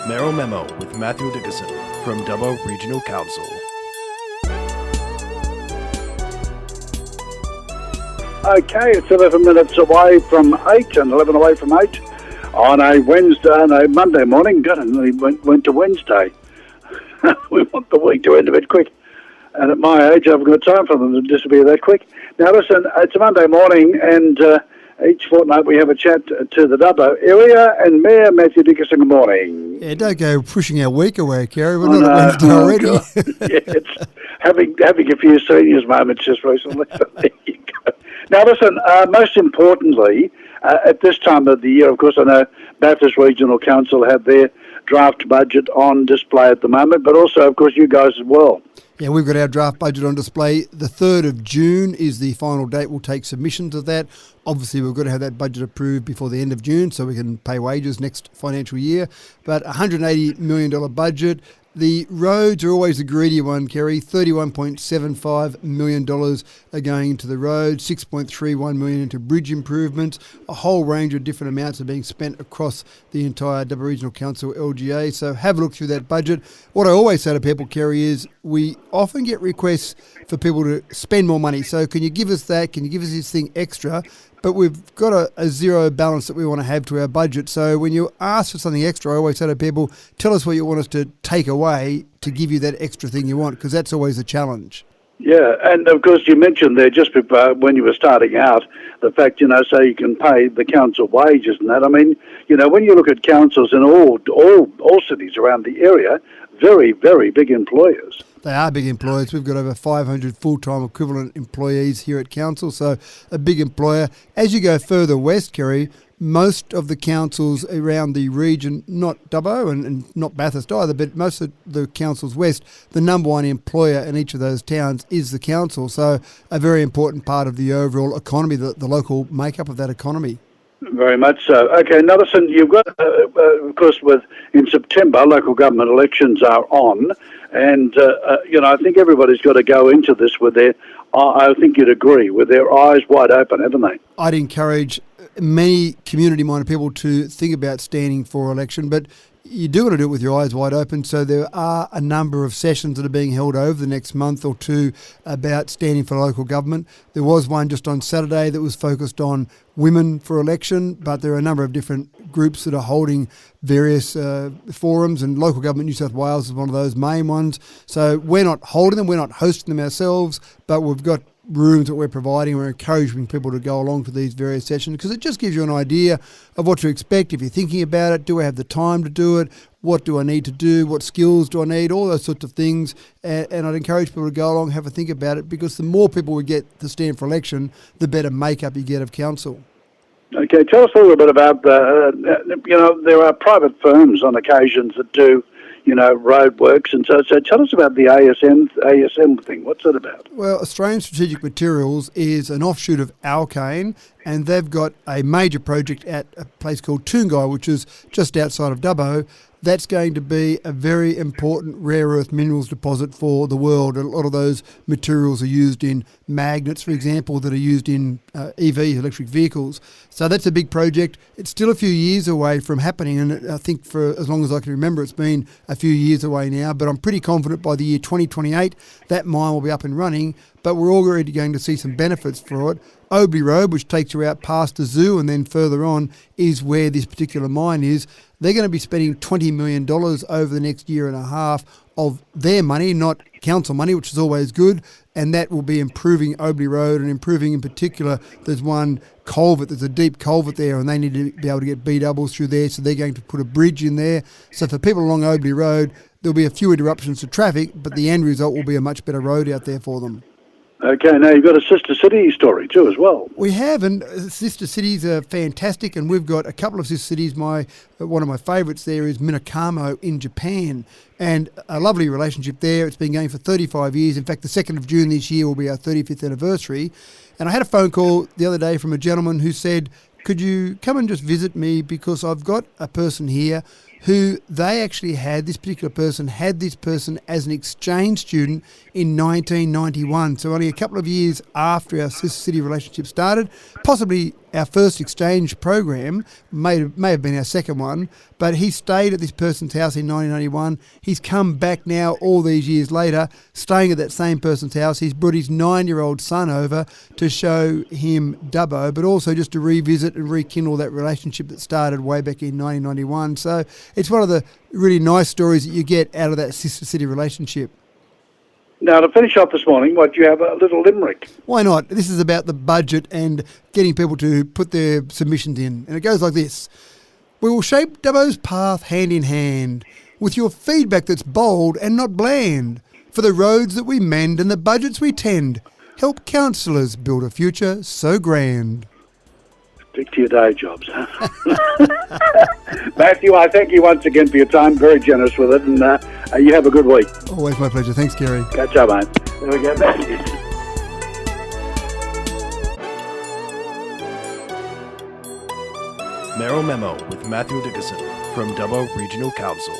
Mayoral Memo with Matthew Dickerson from Dubbo Regional Council. Okay, it's 11 minutes away from 8 and 11 away from 8 on a Monday morning. God, and went to Wednesday. We want the week to end a bit quick. And at my age, I haven't got time for them to disappear that quick. Now, listen, it's a Monday morning, and each fortnight we have a chat to the Dubbo area. And Mayor Matthew Dickerson, good morning. Yeah, don't go pushing our week away, Kerry. We're not at Wednesday already. Yeah, it's having a few seniors moments just recently. So there you go. Now, listen, most importantly, at this time of the year, of course, I know Bathurst Regional Council have their draft budget on display at the moment, but also, of course, you guys as well. Yeah, we've got our draft budget on display. The 3rd of June is the final date. We'll take submissions of that. Obviously, we've got to have that budget approved before the end of June so we can pay wages next financial year. But $180 million budget. The roads are always the greedy one, Kerry. $31.75 million are going into the roads, $6.31 million into bridge improvements. A whole range of different amounts are being spent across the entire Dubbo Regional Council LGA. So have a look through that budget. What I always say to people, Kerry, is we often get requests for people to spend more money. So can you give us that? Can you give us this thing extra? But we've got a zero balance that we want to have to our budget. So when you ask for something extra, I always say to people, tell us what you want us to take away to give you that extra thing you want, because that's always a challenge. Yeah, and of course you mentioned there just before, when you were starting out, the fact, so you can pay the council wages and that. I mean, when you look at councils in all cities around the area, very, very big employers. They are big employers. We've got over 500 full-time equivalent employees here at council, so a big employer. As you go further west, Kerry, most of the councils around the region, not Dubbo and not Bathurst either, but most of the councils west, the number one employer in each of those towns is the council. So a very important part of the overall economy, the local makeup of that economy. Very much so. Okay, now listen, you've got, of course, in September, local government elections are on, and, I think everybody's got to go into this I think you'd agree, with their eyes wide open, haven't they? I'd encourage many community-minded people to think about standing for election, but you do want to do it with your eyes wide open. So there are a number of sessions that are being held over the next month or two about standing for local government. There was one just on Saturday that was focused on women for election, but there are a number of different groups that are holding various forums, and Local Government New South Wales is one of those main ones. So we're not holding them, we're not hosting them ourselves, but we've got rooms that we're providing. We're encouraging people to go along to these various sessions because it just gives you an idea of what to expect. If you're thinking about it, do I have the time to do it? What do I need to do? What skills do I need? All those sorts of things. And I'd encourage people to go along and have a think about it, because the more people we get to stand for election, the better makeup you get of council. Okay, tell us a little bit about there are private firms on occasions that do road works, and so tell us about the ASM thing. What's that about? Well, Australian Strategic Materials is an offshoot of Alkane, and they've got a major project at a place called Toongai, which is just outside of Dubbo. That's going to be a very important rare earth minerals deposit for the world. A lot of those materials are used in magnets, for example, that are used in EVs, electric vehicles. So that's a big project. It's still a few years away from happening, and I think for as long as I can remember, it's been a few years away now, but I'm pretty confident by the year 2028 that mine will be up and running, but we're already going to see some benefits for it. Obley Road, which takes you out past the zoo and then further on, is where this particular mine is. They're going to be spending $20 million over the next year and a half of their money, not council money, which is always good, and that will be improving Obley Road and improving in particular, there's one culvert, there's a deep culvert there, and they need to be able to get B-doubles through there, so they're going to put a bridge in there. So for people along Obley Road, there'll be a few interruptions to traffic, but the end result will be a much better road out there for them. Okay, now you've got a sister city story too as well. We have, and sister cities are fantastic, and we've got a couple of sister cities. One of my favourites there is Minakamo in Japan, and a lovely relationship there. It's been going for 35 years. In fact, the 2nd of June this year will be our 35th anniversary. And I had a phone call the other day from a gentleman who said, could you come and just visit me, because I've got a person here who they actually had this person as an exchange student in 1991. So only a couple of years after our sister city relationship started, possibly our first exchange program, may have been our second one, but he stayed at this person's house in 1991. He's come back now all these years later, staying at that same person's house. He's brought his 9-year-old son over to show him Dubbo, but also just to revisit and rekindle that relationship that started way back in 1991. So it's one of the really nice stories that you get out of that sister city relationship. Now, to finish off this morning, what, you have a little limerick? Why not? This is about the budget and getting people to put their submissions in. And it goes like this. We will shape Dubbo's path hand in hand with your feedback that's bold and not bland. For the roads that we mend and the budgets we tend, help councillors build a future so grand. Stick to your day jobs. Matthew, I thank you once again for your time. Very generous with it, and you have a good week. Always my pleasure. Thanks, Kerry. Catch up, mate. There we go. Mayoral Memo with Matthew Dickinson from Dubbo Regional Council.